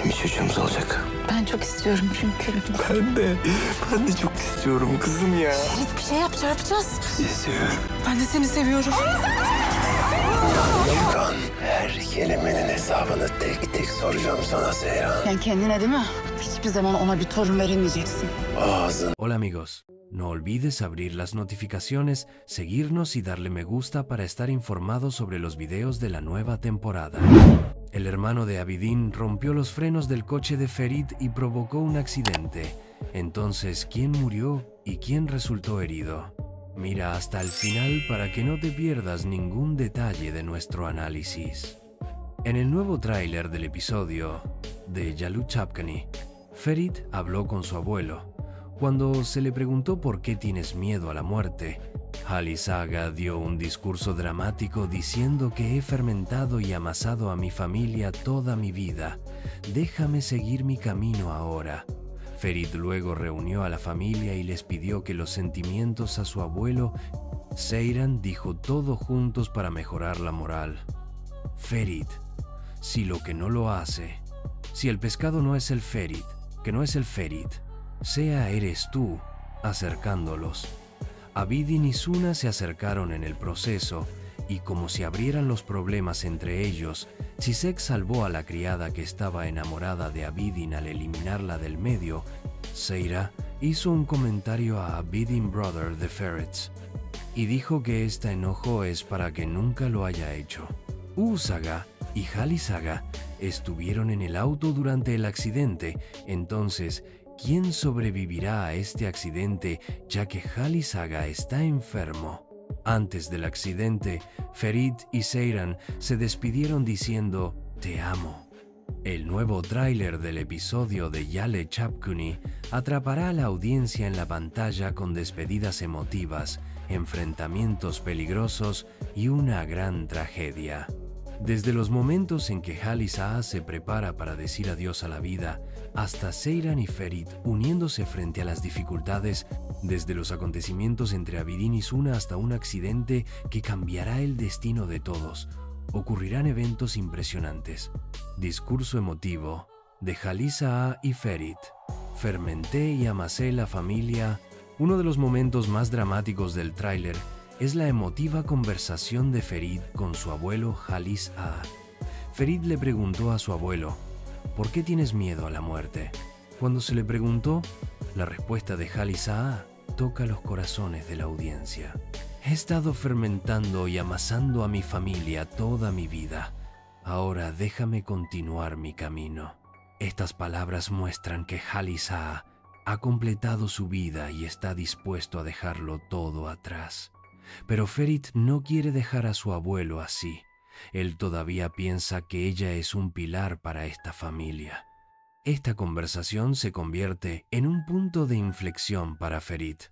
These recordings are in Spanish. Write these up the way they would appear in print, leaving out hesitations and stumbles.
Bizim bir çocuğumuz olacak. Ben çok istiyorum çünkü. Ben de çok istiyorum kızım ya. Ferit bir şey yap, çarpacağız. Sizi seviyorum. Ben de seni seviyorum. Seyran, her kelimenin hesabını tek tek soracağım sana Seyran. Sen kendine değil mi? Hiçbir zaman ona bir torun veremeyeceksin. Ağzın. Hola amigos, no olvides abrir las notificaciones, seguirnos y darle me gusta para estar informados sobre los videos de la nueva temporada. El hermano de Abidin rompió los frenos del coche de Ferit y provocó un accidente. Entonces, ¿quién murió y quién resultó herido? Mira hasta el final para que no te pierdas ningún detalle de nuestro análisis. En el nuevo tráiler del episodio de Yalu Chapkani, Ferit habló con su abuelo. Cuando se le preguntó por qué tienes miedo a la muerte, Halis Aga dio un discurso dramático diciendo que he fermentado y amasado a mi familia toda mi vida. Déjame seguir mi camino ahora. Ferit luego reunió a la familia y les pidió que los sentimientos a su abuelo, Seyran dijo todo juntos para mejorar la moral. Ferit, si lo que no lo hace, si el pescado no es el Ferit, que no es el Ferit, sea eres tú, acercándolos. Abidin y Suna se acercaron en el proceso y como si abrieran los problemas entre ellos, Chisek salvó a la criada que estaba enamorada de Abidin al eliminarla del medio. Seira hizo un comentario a Abidin Brother de Ferrets y dijo que este enojo es para que nunca lo haya hecho. Usaga y Halis Aga estuvieron en el auto durante el accidente, entonces, ¿quién sobrevivirá a este accidente ya que Halis Aga está enfermo? Antes del accidente, Ferit y Seyran se despidieron diciendo «Te amo». El nuevo tráiler del episodio de Yalu Chapkani atrapará a la audiencia en la pantalla con despedidas emotivas, enfrentamientos peligrosos y una gran tragedia. Desde los momentos en que Halis Aga se prepara para decir adiós a la vida, hasta Seyran y Ferit uniéndose frente a las dificultades, desde los acontecimientos entre Abidin y Suna hasta un accidente que cambiará el destino de todos, ocurrirán eventos impresionantes. Discurso emotivo de Halis Aga y Ferit. Fermenté y amasé la familia. Uno de los momentos más dramáticos del tráiler es la emotiva conversación de Ferit con su abuelo Halis Aga. Ferit le preguntó a su abuelo, ¿por qué tienes miedo a la muerte? Cuando se le preguntó, la respuesta de Halis Aga toca los corazones de la audiencia. He estado fermentando y amasando a mi familia toda mi vida. Ahora déjame continuar mi camino. Estas palabras muestran que Halis Aga ha completado su vida y está dispuesto a dejarlo todo atrás. Pero Ferit no quiere dejar a su abuelo así. Él todavía piensa que ella es un pilar para esta familia. Esta conversación se convierte en un punto de inflexión para Ferit.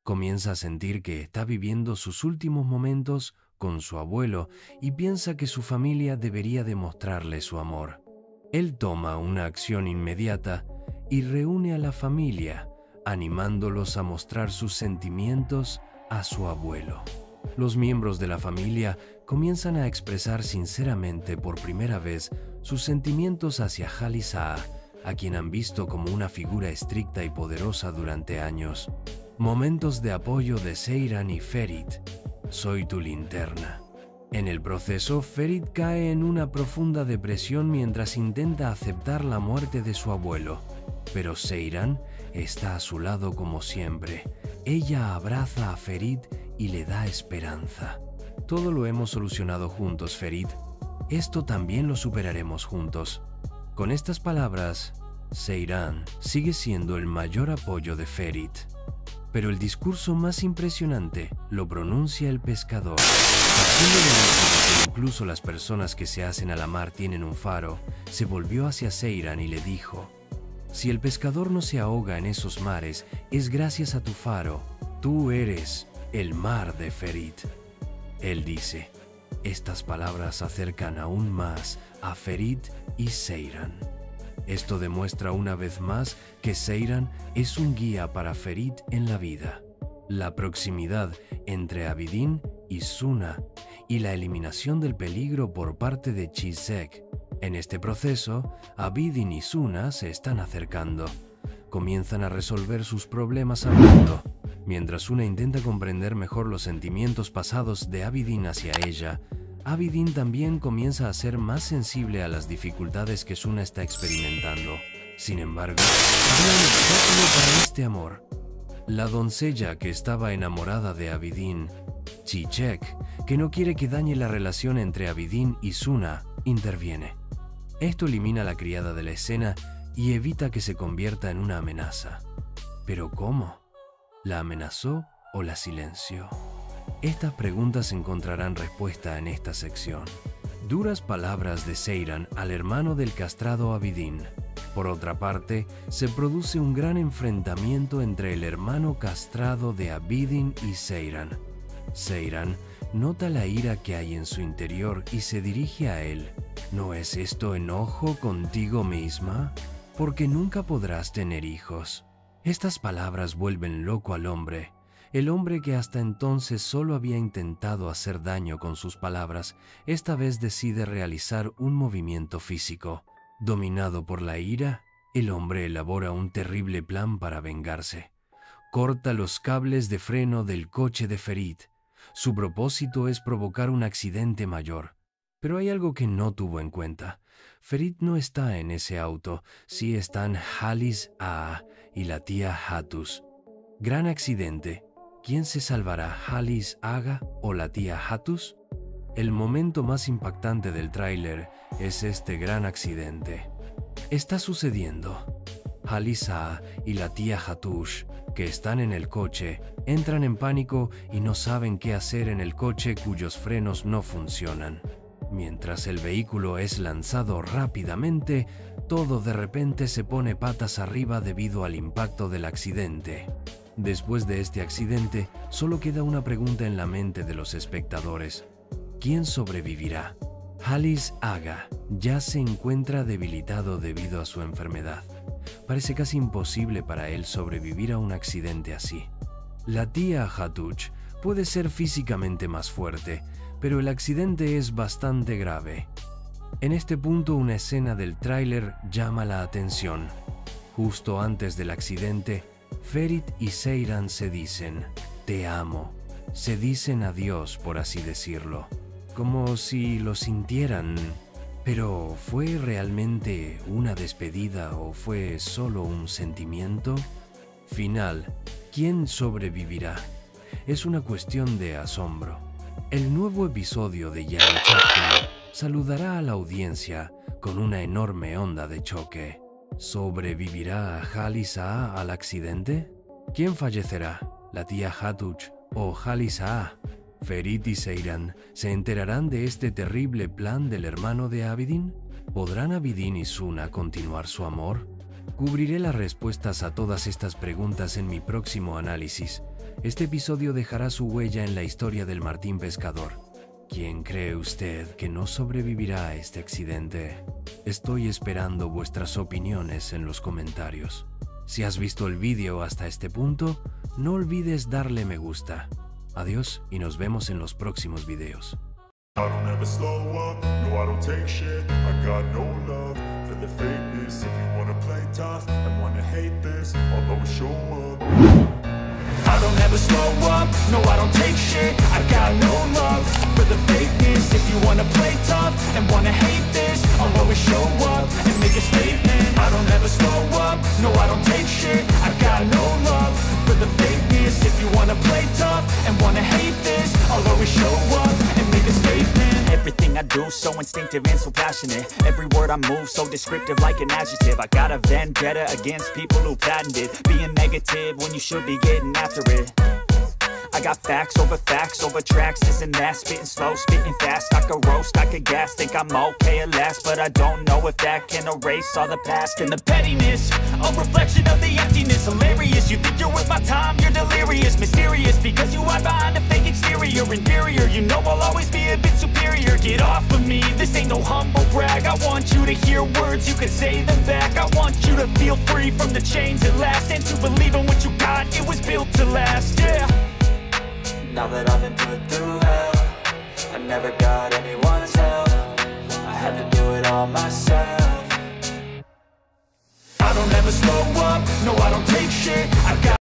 Comienza a sentir que está viviendo sus últimos momentos con su abuelo y piensa que su familia debería demostrarle su amor. Él toma una acción inmediata y reúne a la familia, animándolos a mostrar sus sentimientos a su abuelo. Los miembros de la familia comienzan a expresar sinceramente por primera vez sus sentimientos hacia Halis Aga, a quien han visto como una figura estricta y poderosa durante años. Momentos de apoyo de Seyran y Ferit. Soy tu linterna. En el proceso, Ferit cae en una profunda depresión mientras intenta aceptar la muerte de su abuelo. Pero Seyran está a su lado como siempre. Ella abraza a Ferit y le da esperanza. Todo lo hemos solucionado juntos, Ferit. Esto también lo superaremos juntos. Con estas palabras, Seyran sigue siendo el mayor apoyo de Ferit. Pero el discurso más impresionante lo pronuncia el pescador. Haciendo de que incluso las personas que se hacen a la mar tienen un faro, se volvió hacia Seyran y le dijo: si el pescador no se ahoga en esos mares, es gracias a tu faro. Tú eres el mar de Ferit. Él dice, estas palabras acercan aún más a Ferit y Seyran. Esto demuestra una vez más que Seyran es un guía para Ferit en la vida. La proximidad entre Abidin y Suna y la eliminación del peligro por parte de Chisek En este proceso, Abidin y Suna se están acercando. Comienzan a resolver sus problemas hablando. Mientras Suna intenta comprender mejor los sentimientos pasados de Abidin hacia ella, Abidin también comienza a ser más sensible a las dificultades que Suna está experimentando. Sin embargo, había un obstáculo para este amor. La doncella que estaba enamorada de Abidin, Chichek, que no quiere que dañe la relación entre Abidin y Suna, interviene. Esto elimina a la criada de la escena y evita que se convierta en una amenaza. ¿Pero cómo? ¿La amenazó o la silenció? Estas preguntas encontrarán respuesta en esta sección. Duras palabras de Seiran al hermano del castrado Abidin. Por otra parte, se produce un gran enfrentamiento entre el hermano castrado de Abidin y Seiran. Seiran nota la ira que hay en su interior y se dirige a él. ¿No es esto enojo contigo misma? Porque nunca podrás tener hijos. Estas palabras vuelven loco al hombre. El hombre que hasta entonces solo había intentado hacer daño con sus palabras, esta vez decide realizar un movimiento físico. Dominado por la ira, el hombre elabora un terrible plan para vengarse. Corta los cables de freno del coche de Ferit. Su propósito es provocar un accidente mayor. Pero hay algo que no tuvo en cuenta. Ferit no está en ese auto, sí están Halis Aa y la tía Hattus. Gran accidente. ¿Quién se salvará, Halis Aga o la tía Hattus? El momento más impactante del tráiler es este gran accidente. Está sucediendo. Halis Aa y la tía Hattus, que están en el coche, entran en pánico y no saben qué hacer en el coche cuyos frenos no funcionan. Mientras el vehículo es lanzado rápidamente, todo de repente se pone patas arriba debido al impacto del accidente. Después de este accidente, solo queda una pregunta en la mente de los espectadores. ¿Quién sobrevivirá? Halis Aga ya se encuentra debilitado debido a su enfermedad. Parece casi imposible para él sobrevivir a un accidente así. La tía Hattus puede ser físicamente más fuerte, pero el accidente es bastante grave. En este punto, una escena del tráiler llama la atención. Justo antes del accidente, Ferit y Seiran se dicen «Te amo». Se dicen adiós, por así decirlo, como si lo sintieran. Pero ¿fue realmente una despedida o fue solo un sentimiento? Final. ¿Quién sobrevivirá? Es una cuestión de asombro. El nuevo episodio de Yellow Chapter saludará a la audiencia con una enorme onda de choque. ¿Sobrevivirá Halis Aa al accidente? ¿Quién fallecerá? ¿La tía Hattus o Halis Aa? ¿Ferit y Seiran se enterarán de este terrible plan del hermano de Abidin? ¿Podrán Abidin y Suna continuar su amor? Cubriré las respuestas a todas estas preguntas en mi próximo análisis. Este episodio dejará su huella en la historia del Martín Pescador. ¿Quién cree usted que no sobrevivirá a este accidente? Estoy esperando vuestras opiniones en los comentarios. Si has visto el vídeo hasta este punto, no olvides darle me gusta. Adiós y nos vemos en los próximos videos. I don't ever slow up, no I don't take shit. I got no love for the fakeness. If you wanna play tough and wanna hate this, I'll always show up. I don't ever slow up, no I don't take shit. I got no love for the fakeness. If you wanna play tough and wanna hate this, I'll always show up and make a statement. I don't ever slow up, no I don't take shit. I got no love for the fakeness. If you wanna play tough and wanna hate this, I'll always show up and make a statement. Everything I do so instinctive and so passionate. Every word I move so descriptive like an adjective. I got a vendetta against people who patented being negative when you should be getting after it. I got facts over tracks, this and that. Spitting slow, spitting fast. I could roast, I could gas. Think I'm okay at last, but I don't know if that can erase all the past. And the pettiness, a reflection of the emptiness. Hilarious, you think you're worth my time, you're delirious. Mysterious, because you hide behind a fake exterior. Inferior, you know I'll always be a bit superior. Get off of me, this ain't no humble brag. I want you to hear words, you can say them back. I want you to feel free from the chains at last, and to believe in what you got, it was built to last, yeah. Now that I've been put through hell, I never got anyone's help. I had to do it all all myself. I don't ever slow up, no I don't take shit. I got